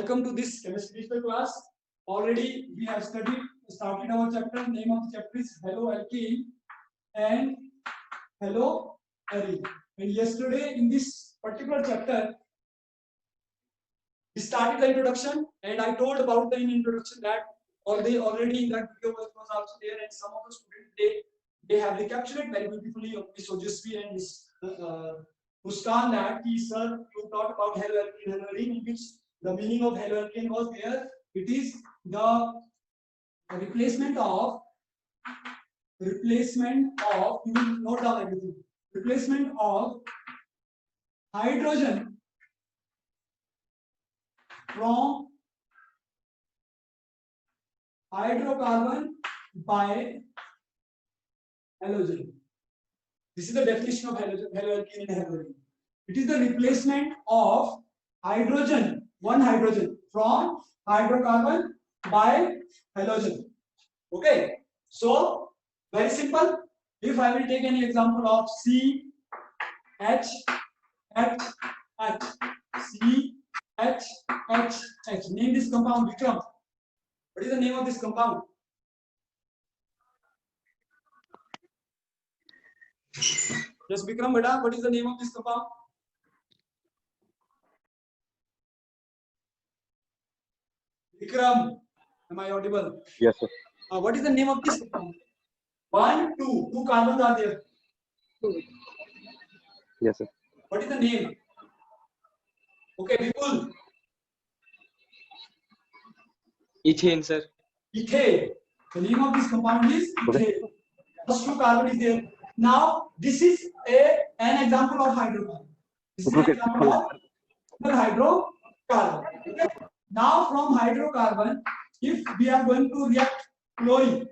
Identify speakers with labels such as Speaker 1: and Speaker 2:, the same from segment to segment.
Speaker 1: welcome to this chemistry digital class. Already we have started our chapter. Name of the chapter is haloalkane and haloarine. And yesterday in this particular chapter, we started the introduction, and I told about the introduction that already in that video was also there, and some of the students they have recaptured very beautifully of Miss Ojasvi and Miss Muskan that sir, you talked about haloalkane, in which the meaning of haloalkane was there. It is the replacement of you will note down everything. Replacement of hydrogen from hydrocarbon by halogen. This is the definition of haloalkane and haloarine. It is the replacement of hydrogen, one hydrogen, from hydrocarbon by halogen. Okay, so very simple. If I will take any example of CHHH, CHHH, name this compound. Vikram, what is the name of this compound? Yes, Vikram, beta, what is the name of this compound? Vikram, am I audible?
Speaker 2: Yes, sir.
Speaker 1: What is the name of this compound? 1, 2, 2 carbons are there.
Speaker 2: Yes, sir.
Speaker 1: What is the name? Okay, Vipul.
Speaker 3: Ethane, sir.
Speaker 1: Ethane. The name of this compound is ethane.
Speaker 2: Okay.
Speaker 1: First 2 carbon is there. Now this is an example of hydrocarbon. This is an example of hydrocarbon. Okay. Now from hydrocarbon, if we are going to react chlorine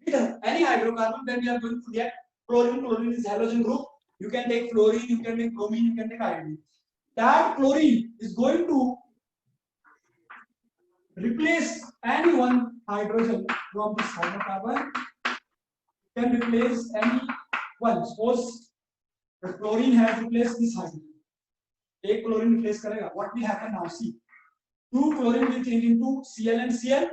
Speaker 1: with any hydrocarbon, then we are going to react chlorine. Chlorine is halogen group. You can take fluorine, you can take bromine, you can take iodine. That chlorine is going to replace any one hydrogen from this hydrocarbon. Can replace any one. Suppose the chlorine has replaced this hydrogen. Take chlorine replace karega. What will happen now? See, 2 chlorine will change into Cl and Cl,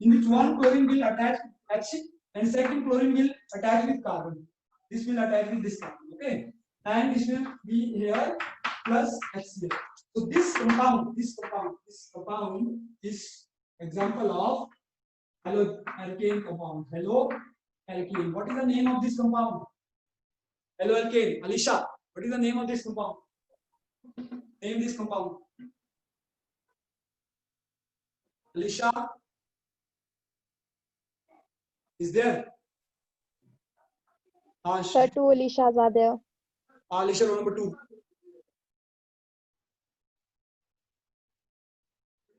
Speaker 1: in which 1 chlorine will attach H and second chlorine will attach with carbon. This will attach with this carbon. Okay, and this will be here plus HCl. So this compound is example of haloalkane compound. Haloalkane. What is the name of this compound? Haloalkane. Alisha, what is the name of this compound? Name this compound. Alisha is there?
Speaker 4: Sir, 2 Alishas are there.
Speaker 1: Alisha, roll number 2.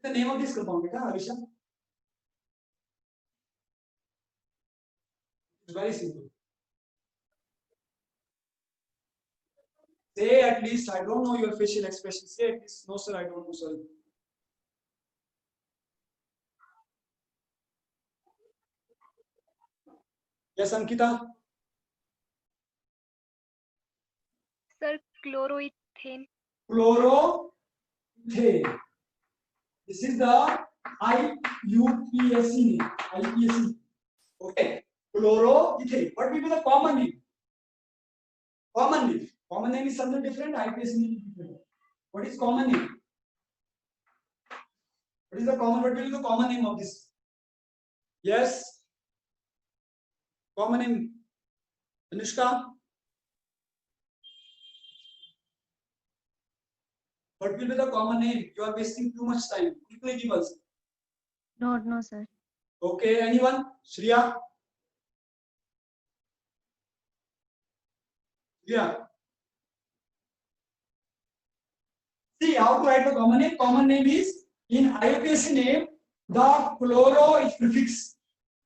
Speaker 1: The name of this compound, Alisha? It's very simple. Say at least, I don't know your facial expression. Say at least, no sir, I don't know, sorry. Yes, Ankita?
Speaker 5: Sir, chloroethane.
Speaker 1: Chloroethane. This is the IUPAC name. IUPAC. Okay. Chloroethane. What will be the common name? Common name. Common name is something different. IUPAC name is different. What is common name? What will be the common name of this? Yes. Common name. Anushka. What will be the common name? You are wasting too much time. Quickly give us.
Speaker 5: No, sir.
Speaker 1: Okay, anyone? Shriya? Yeah. See how to write the common name. Common name is in IUPAC name, the chloro is prefix.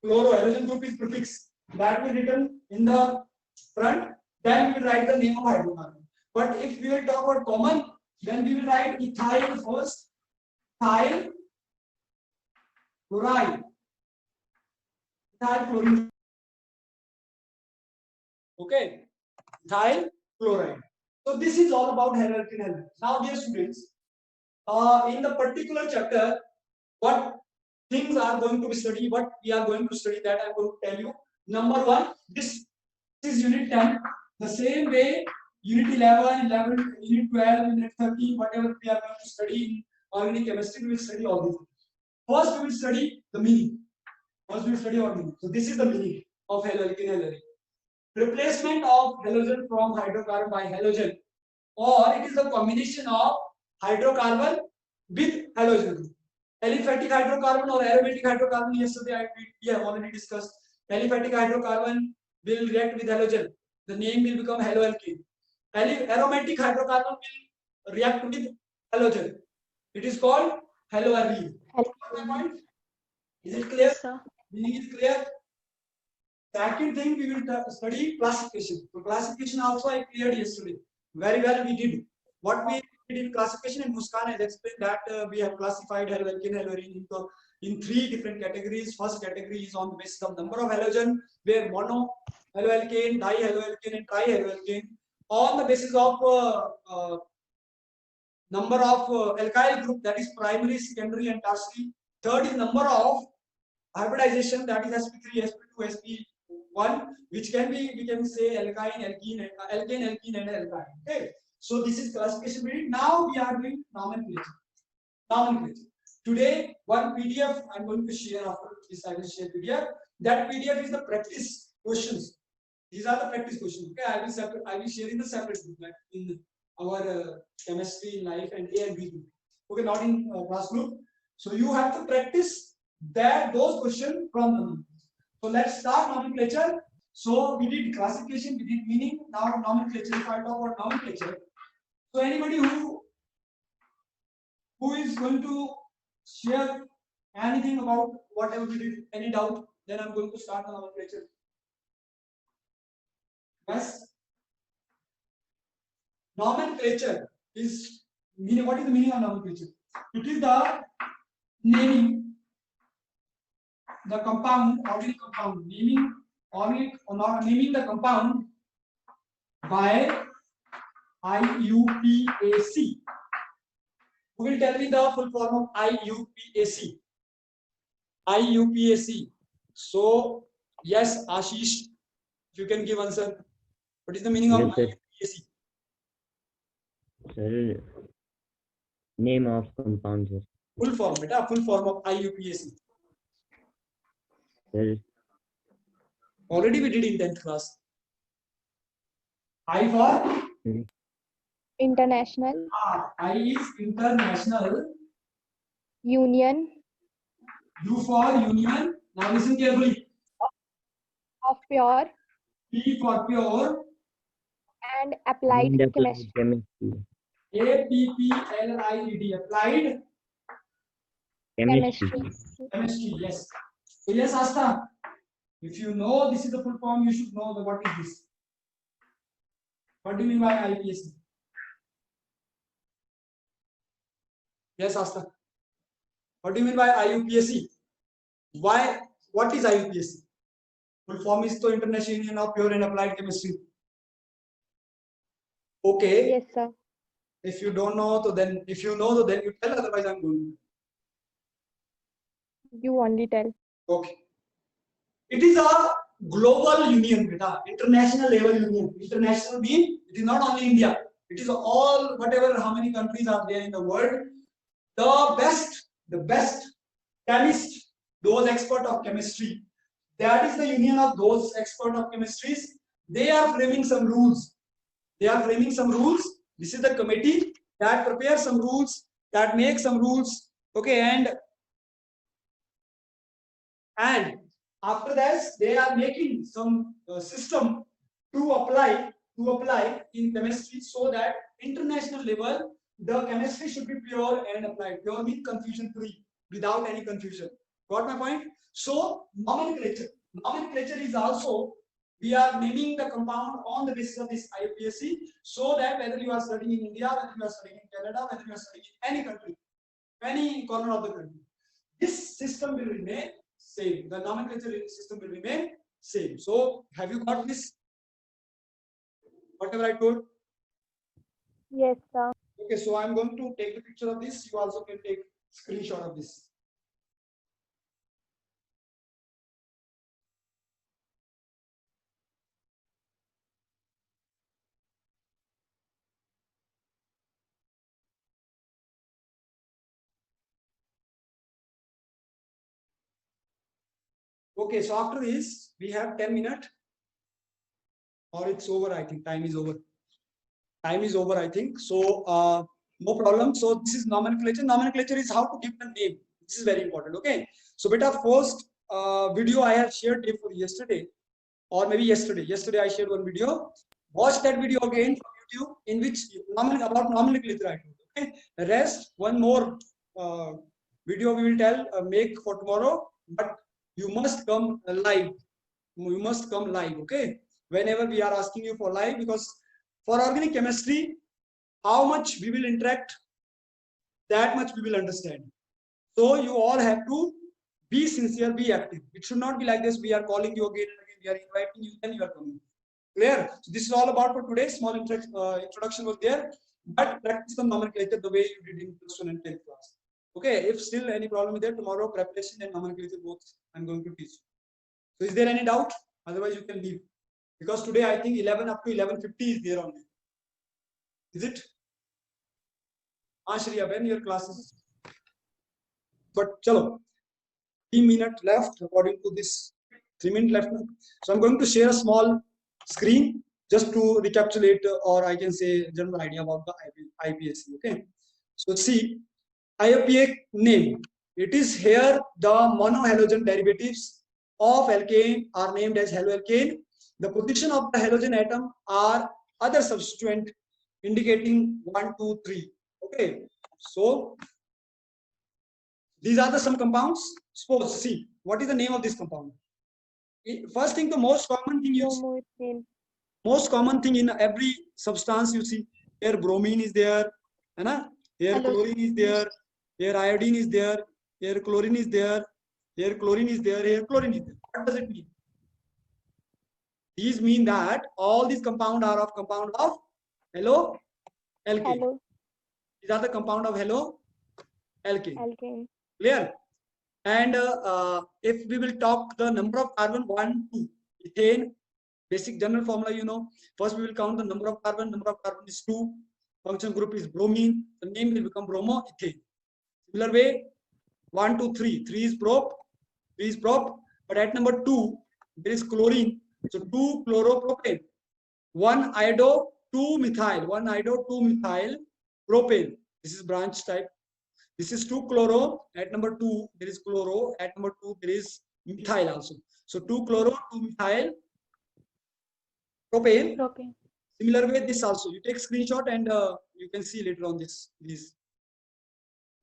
Speaker 1: Chloro, halogen group is prefix. That will be written in the front. Then we will write the name of hydrocarbon. But if we will talk about common, then we will write ethyl first. Ethyl chloride. Ethyl chlorine. Okay. Ethyl chloride. So this is all about haloalkane. Now, dear students, in the particular chapter, what things are going to be studied, what we are going to study, that I'm going to tell you. Number one, this is unit 10. The same way, unit 11, unit 12, unit 13, whatever we are going to study in organic chemistry, we will study all these. First, we will study the meaning. First, we will study our meaning. So, this is the meaning of haloalkane halorine. Replacement of halogen from hydrocarbon by halogen, or it is the combination of hydrocarbon with halogen. Aliphatic hydrocarbon or aromatic hydrocarbon, yesterday we have already discussed. Aliphatic hydrocarbon will react with halogen. The name will become haloalkane. Aromatic hydrocarbon will react with halogen. It is called haloarene. Is it clear?
Speaker 5: Yes, sir.
Speaker 1: Meaning is clear? Second thing, we will study classification. So classification also I cleared yesterday. Very well we did. What we did in classification, and Muskan has explained that we have classified haloalkane halorine in three different categories. First category is on the basis of number of halogen, where mono haloalkane, dihaloalkane, and trihaloalkane. On the basis of number of alkyl group, that is primary, secondary, and tertiary. Third is number of hybridization, that is sp3, sp2, sp1, which can be, we can say alkyne, alkene, and alkyne. Okay. So this is classification. Now we are doing nomenclature. Nomenclature. Today, one PDF I'm going to share after this. I will share PDF. That PDF is the practice questions. These are the practice questions. Okay, I will share in the separate group, like in our chemistry, life, and A and B group. Okay, not in class group. So you have to practice those questions from the nomenclature. So let's start nomenclature. So we did classification, we did meaning. Now nomenclature. If I talk about nomenclature, so anybody who is going to share anything about whatever we did, any doubt, then I'm going to start the nomenclature. Yes. Nomenclature is meaning. What is the meaning of nomenclature? It is the naming the compound, organic compound, naming organic or not naming the compound by IUPAC. Who will tell me the full form of IUPAC? IUPAC. So yes, Ashish, if you can give answer. What is the meaning of IUPAC?
Speaker 2: Sir, name of compound.
Speaker 1: Full form, beta. Full form of IUPAC.
Speaker 2: Sir,
Speaker 1: already we did in 10th class. I for
Speaker 4: International
Speaker 1: I is international.
Speaker 4: Union
Speaker 1: U for union. Now listen carefully.
Speaker 4: of Pure
Speaker 1: P for pure.
Speaker 4: and Applied Chemistry.
Speaker 1: APPLIED. Applied
Speaker 4: Chemistry.
Speaker 1: chemistry. Yes. So yes, Asta. If you know this is the full form, you should know the what is this. What do you mean by IUPAC? Yes, Asta. What do you mean by IUPAC? Why? What is IUPAC? Full form is the International Union of Pure and Applied Chemistry. Okay.
Speaker 4: Yes, sir.
Speaker 1: If you don't know, so then if you know, so then you tell. Otherwise, I'm going.
Speaker 4: You only tell.
Speaker 1: Okay. It is a global union, beta. International level union. International mean it is not only India. It is all whatever how many countries are there in the world. The best chemists, those expert of chemistry. That is the union of those expert of chemistries. They are framing some rules. This is the committee that prepares some rules, that makes some rules. Okay, and after that they are making some system to apply in chemistry, so that international level the chemistry should be pure and applied. Pure means confusion free, without any confusion. Got my point? So nomenclature is also, we are naming the compound on the basis of this IUPAC, so that whether you are studying in India, whether you are studying in Canada, whether you are studying in any country, any corner of the country, this system will remain same. The nomenclature system will remain same. So have you got this? Whatever I told?
Speaker 4: Yes, sir.
Speaker 1: Okay, so I'm going to take a picture of this. You also can take screenshot of this. Okay, so after this, we have 10 minutes, or it's over. I think time is over. Time is over, I think. So, no problem. So, this is nomenclature. Nomenclature is how to give the name. This is very important. Okay. So, beta, first video I have shared for yesterday, or maybe yesterday. Yesterday, I shared one video. Watch that video again from YouTube, in which about nomenclature I told. Okay. The rest, one more video we will make for tomorrow, but you must come live. You must come live. Okay. Whenever we are asking you for live, because for organic chemistry, how much we will interact, that much we will understand. So you all have to be sincere, be active. It should not be like this. We are calling you again and again. We are inviting you, then you are coming. Clear? So this is all about for today. Small introduction was there, but practice the nomenclature the way you did in plus 1 and 10th class. Okay. If still any problem is there, tomorrow preparation and nomenclature both I'm going to teach. So is there any doubt? Otherwise you can leave. Because today I think 11 up to 11:50 is there only. Is it? Ashriya, when your classes? But chalo, 3 minutes left according to this 3 minutes left. So I'm going to share a small screen just to recapitulate, or I can say general idea about the IUPAC. Okay. So see, IUPAC name. It is here the monohalogen derivatives of alkane are named as haloalkane. The position of the halogen atom are other substituent indicating 1, 2, 3. Okay, so these are the some compounds. Suppose, see, what is the name of this compound? First thing, the most common thing you see, most common thing in every substance you see, here bromine is there, here chlorine is there, here iodine is there, here chlorine is there, here chlorine is there, here chlorine is there. What does it mean? These mean that all these compound are of compound of halo alkane. These are the compound of halo alkane. Clear? And if we will talk the number of carbon, 1, 2, ethane, basic general formula, you know. First we will count the number of carbon is 2, function group is bromine, the name will become bromoethane. Similar way, 1, 2, 3, 3 is prop, but at number 2, there is chlorine, so 2 chloropropane, 1 iodo, 2 methyl, 1 iodo, 2 methyl propane. This is branch type. This is 2 chloro. At number 2, there is chloro. At number 2, there is methyl also. So 2 chloro, 2 methyl propane. Similar way, this also. You take screenshot and you can see later on this. These.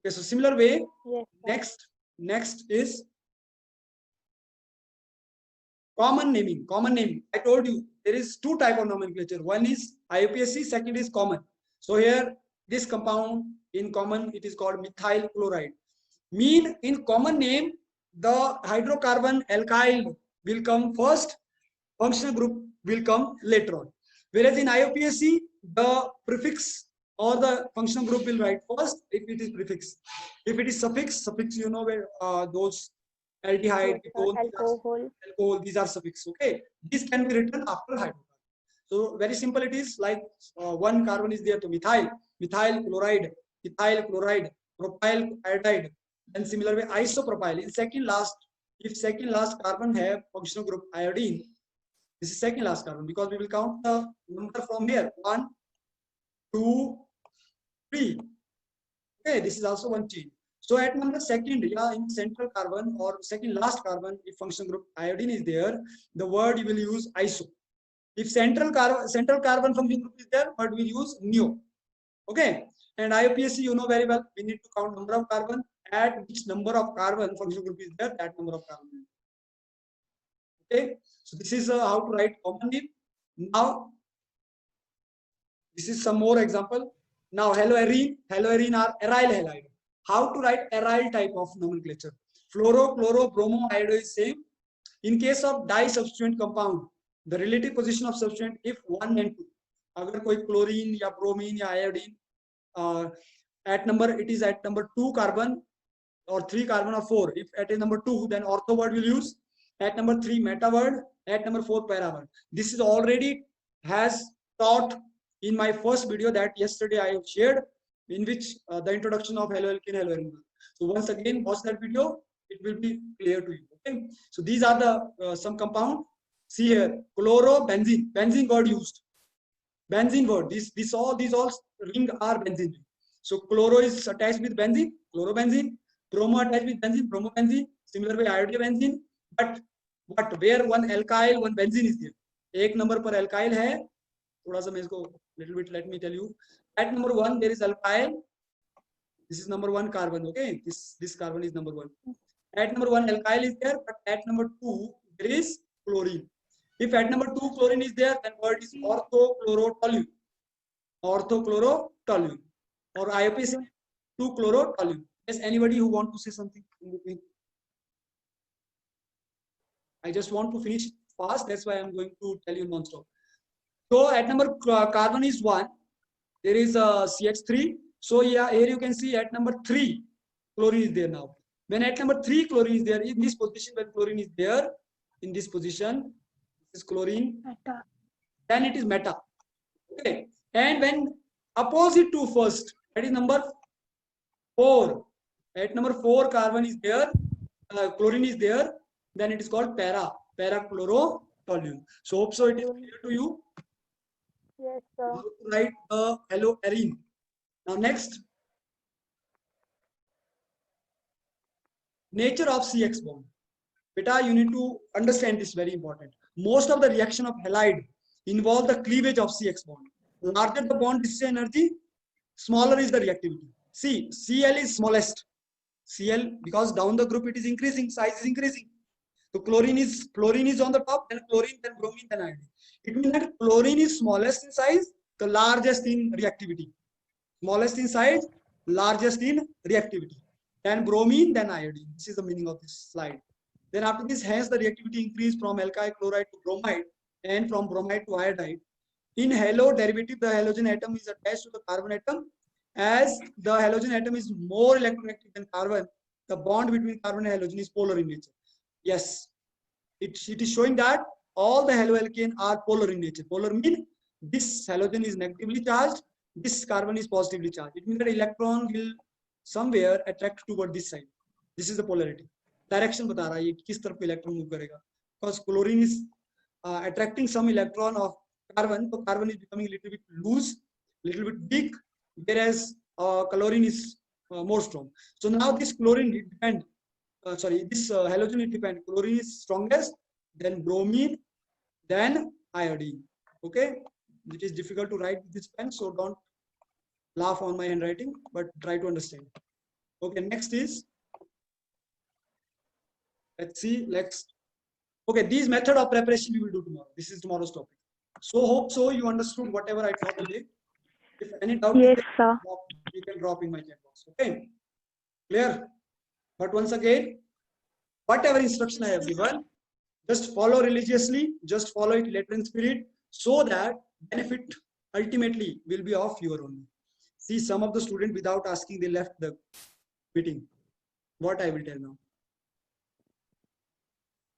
Speaker 1: Okay, so similar way. Yes. Next is common naming. Common naming. I told you there is 2 type of nomenclature. One is IUPAC, second is common. So here this compound in common, it is called methyl chloride. Mean in common name, the hydrocarbon alkyl will come first, functional group will come later on. Whereas in IUPAC, the prefix or the functional group will write first if it is prefix. If it is suffix, you know where those aldehyde, alcohol, these are suffix. Okay, this can be written after hydrocarbon. So very simple it is, like 1 carbon is there to methyl chloride, ethyl chloride, propyl iodide, and similar way isopropyl. In second last, if second last carbon have functional group iodine, this is second last carbon, because we will count the number from here, 1, 2, 3. Okay, this is also one chain. So at number second, in central carbon or second last carbon, if functional group iodine is there, the word you will use iso. If central carbon function group is there, but we use neo. Okay, and IUPAC, you know very well, we need to count number of carbon. At which number of carbon function group is there, that number of carbon. Okay, so this is how to write common name. Now, this is some more example. Now, haloarine are aryl halide. How to write aryl type of nomenclature? Fluoro, chloro, bromo, iodo is same. In case of disubstituent compound, the relative position of substituent if 1 and 2. अगर कोई chlorine या bromine या iodine at number, it is at number 2 carbon or 3 carbon or 4. If at number 2, then ortho word will use. At number 3, meta word. At number 4, para word. This is already has taught in my first video that yesterday I have shared, in which the introduction of haloalkane, haloarine. So once again, watch that video. It will be clear to you. Okay. So these are the some compound. See here, chlorobenzene. Benzene word used. Benzene word. These all ring are benzene. So chloro is attached with benzene, chlorobenzene. Bromo attached with benzene, bromobenzene. Similar way, iodobenzene. But where one alkyl, one benzene is there. एक number पर alkyl है. थोड़ा सा मैं इसको little bit let me tell you. At number 1 there is alkyl. This is number 1 carbon. Okay, this carbon is number 1. At number 1 alkyl is there, but at number 2 there is chlorine. If at number 2 chlorine is there, then word is orthochlorotoluene. Orthochlorotoluene. Or IUPAC 2-chlorotoluene. Yes, anybody who want to say something in between? I just want to finish fast. That's why I'm going to tell you non-stop. So at number carbon is 1. There is a CH3. So yeah, here you can see at number 3 chlorine is there now. When at number 3 chlorine is there, in this position, when chlorine is there, in this position, this is chlorine, then it is meta. Okay. And when opposite to first, that is number 4. At number 4 carbon is there, chlorine is there, then it is called para-chlorotoluene. So hope so it is clear to you.
Speaker 4: Yes, sir.
Speaker 1: How to write haloarine. Now next, nature of CX bond. Beta, you need to understand this, very important. Most of the reaction of halide involve the cleavage of CX bond. Larger the bond distance energy, smaller is the reactivity. See, Cl is smallest. Cl, because down the group it is increasing, size is increasing. So chlorine is on the top, then chlorine, then bromine, then iodine. It means that chlorine is smallest in size, the largest in reactivity. Smallest in size, largest in reactivity. Then bromine, then iodine. This is the meaning of this slide. Then after this, hence the reactivity increase from alkyl chloride to bromide and from bromide to iodide. In halo derivative, the halogen atom is attached to the carbon atom. As the halogen atom is more electronegative than carbon, the bond between carbon and halogen is polar in nature. Yes, it is showing that all the haloalkane are polar in nature. Polar means this halogen is negatively charged, this carbon is positively charged. It means that electron will somewhere attract toward this side. This is the polarity. Direction बता रहा है ये किस तरफ electron move करेगा. Because chlorine is attracting some electron of carbon, so carbon is becoming a little bit loose, little bit big, whereas chlorine is more strong. So now this chlorine depend. This halogen it depend. Chlorine is strongest, then bromine, then iodine. Okay, it is difficult to write with this pen, so don't laugh on my handwriting, but try to understand. Okay, next is, let's see, okay, these method of preparation we will do tomorrow. This is tomorrow's topic. So hope so you understood whatever I taught today. If any doubt,
Speaker 4: Yes, sir.
Speaker 1: you can drop in my chat box. Okay, clear? But once again, whatever instruction I have given, just follow religiously, just follow it letter in spirit, so that benefit ultimately will be of your own. See, some of the students without asking, they left the meeting. What I will tell now.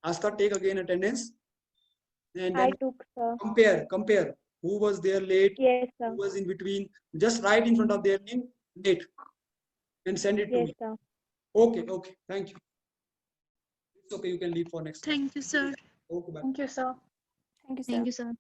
Speaker 1: Aska, take again attendance. And
Speaker 4: I
Speaker 1: then
Speaker 4: took, sir.
Speaker 1: compare. Who was there late?
Speaker 4: Yes, sir.
Speaker 1: Who was in between? Just write in front of their name, date, and send it to
Speaker 4: Yes,
Speaker 1: me.
Speaker 4: sir.
Speaker 1: Okay, thank you. It's okay, you can leave for next time.
Speaker 5: Thank you, sir.
Speaker 1: Okay, bye.
Speaker 4: Thank you, sir. Thank you, sir.
Speaker 5: Thank you, sir.